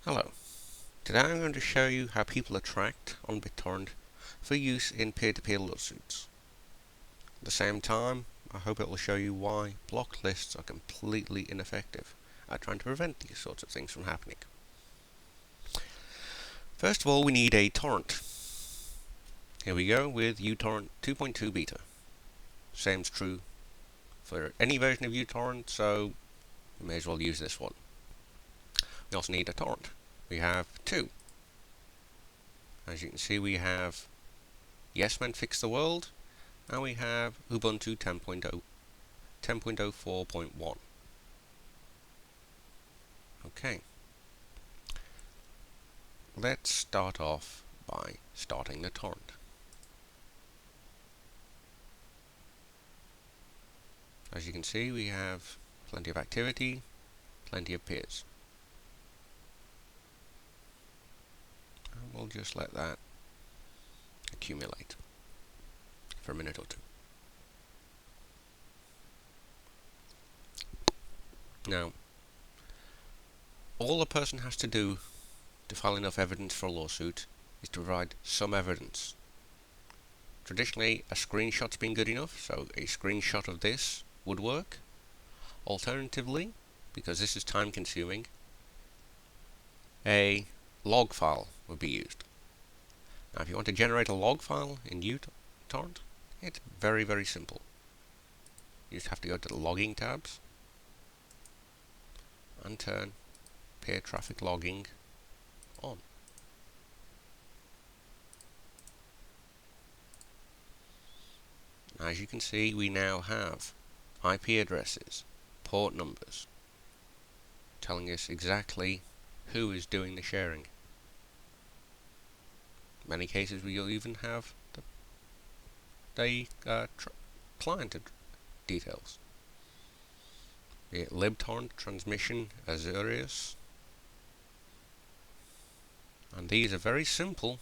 Hello. Today I'm going to show you how people are tracked on BitTorrent for use in peer-to-peer lawsuits. At the same time, I hope it will show you why block lists are completely ineffective at trying to prevent these sorts of things from happening. First of all, we need a torrent. Here we go with uTorrent 2.2 beta. Same's true for any version of uTorrent, so we may as well use this one. We also need a torrent. We have two. As you can see, we have Yes Men Fix the World, and we have Ubuntu 10.04.1. Okay. Let's start off by starting the torrent. As you can see, we have plenty of activity, plenty of peers. And we'll just let that accumulate for a minute or two. Now, all a person has to do to file enough evidence for a lawsuit is to provide some evidence. Traditionally, a screenshot's been good enough, so a screenshot of this would work. Alternatively, because this is time consuming, a log file would be used. Now, if you want to generate a log file in uTorrent, it's very, very simple. You just have to go to the logging tabs and turn peer traffic logging on. As you can see, we now have IP addresses, port numbers, telling us exactly who is doing the sharing. In many cases, we'll even have the client details, be it libtorrent, transmission, Azurius, and these are very simple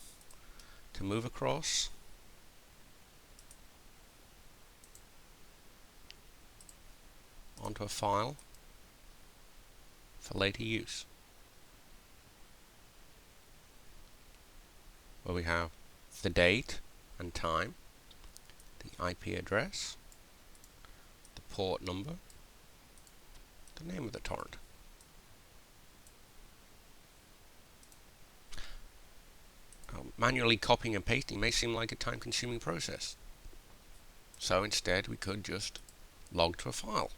to move across onto a file for later use, where we have the date and time, the IP address, the port number, the name of the torrent. Manually copying and pasting may seem like a time-consuming process, so instead we could just log to a file.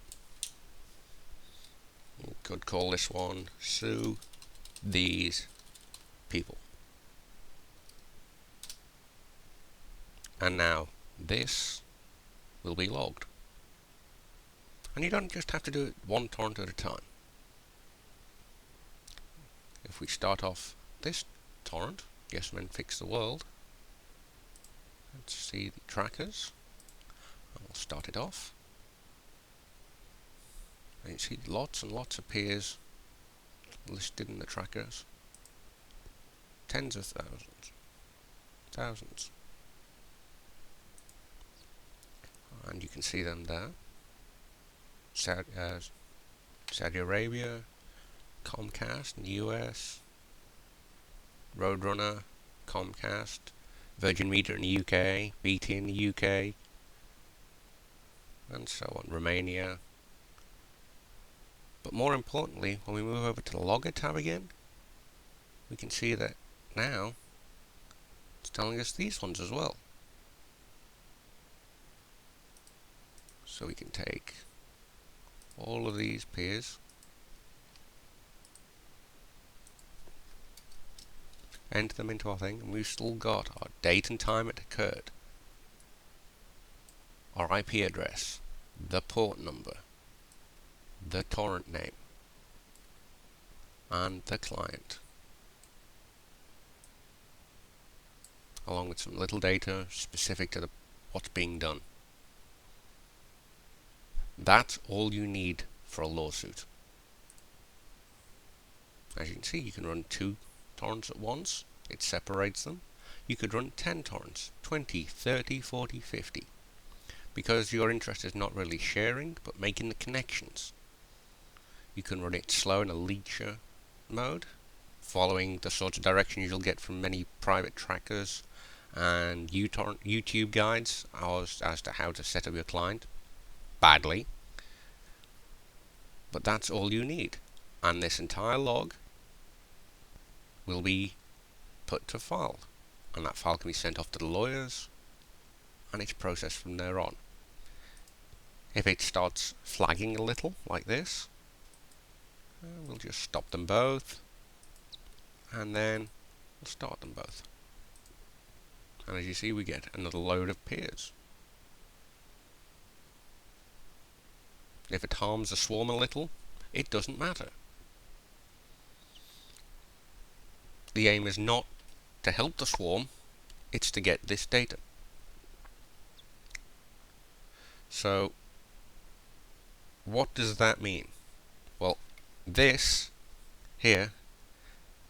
We could call this one sue these people. And now this will be logged. And you don't just have to do it one torrent at a time. If we start off this torrent, Yes Men Fix the World, let's see the trackers. I'll start it off. And you see lots and lots of peers listed in the trackers. Tens of thousands. And you can see them there. Saudi Arabia, Comcast in the US, Roadrunner, Comcast, Virgin Media in the UK, BT in the UK, and so on, Romania. But more importantly, when we move over to the Logger tab again, we can see that now it's telling us these ones as well. So we can take all of these peers, enter them into our thing, and we've still got our date and time it occurred, our IP address, the port number, the torrent name, and the client, along with some little data specific to what's being done. That's all you need for a lawsuit. As you can see, you can run 2 torrents at once. It separates them. You could run 10 torrents, 20, 30, 40, 50. Because your interest is not really sharing, but making the connections. You can run it slow in a leecher mode, following the sort of directions you'll get from many private trackers and YouTube guides as to how to set up your client badly. But that's all you need, and this entire log will be put to file, and that file can be sent off to the lawyers, and it's processed from there on. If it starts flagging a little like this, we'll just stop them both, and then we'll start them both. And as you see, we get another load of peers. If it harms the swarm a little, it doesn't matter. The aim is not to help the swarm, it's to get this data. So, what does that mean? Well, this here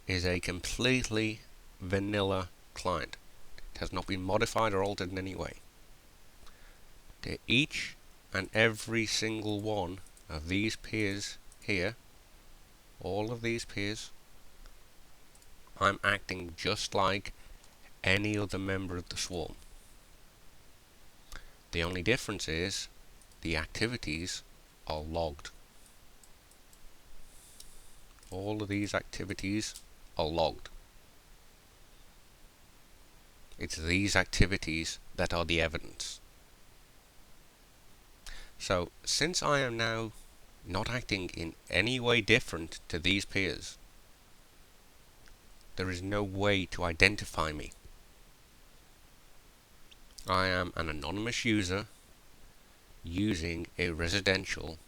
is a completely vanilla client. It has not been modified or altered in any way. To each and every single one of these peers here, all of these peers, I'm acting just like any other member of the swarm. The only difference is the activities are logged. All of these activities are logged. It's these activities that are the evidence. So, since I am now not acting in any way different to these peers, there is no way to identify me. I am an anonymous user using a residential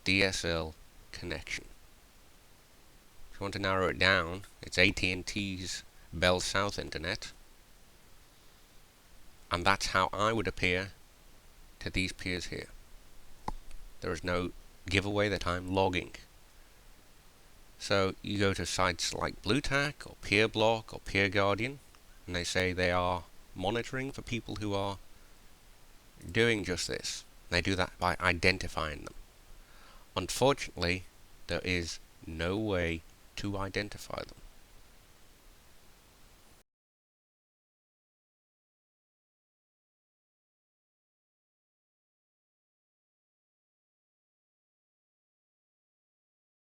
DSL connection. If you want to narrow it down, it's AT&T's Bell South Internet, and that's how I would appear to these peers here. There is no giveaway that I'm logging. So you go to sites like BlueTack or PeerBlock or PeerGuardian, and they say they are monitoring for people who are doing just this. They do that by identifying them. Unfortunately, there is no way to identify them.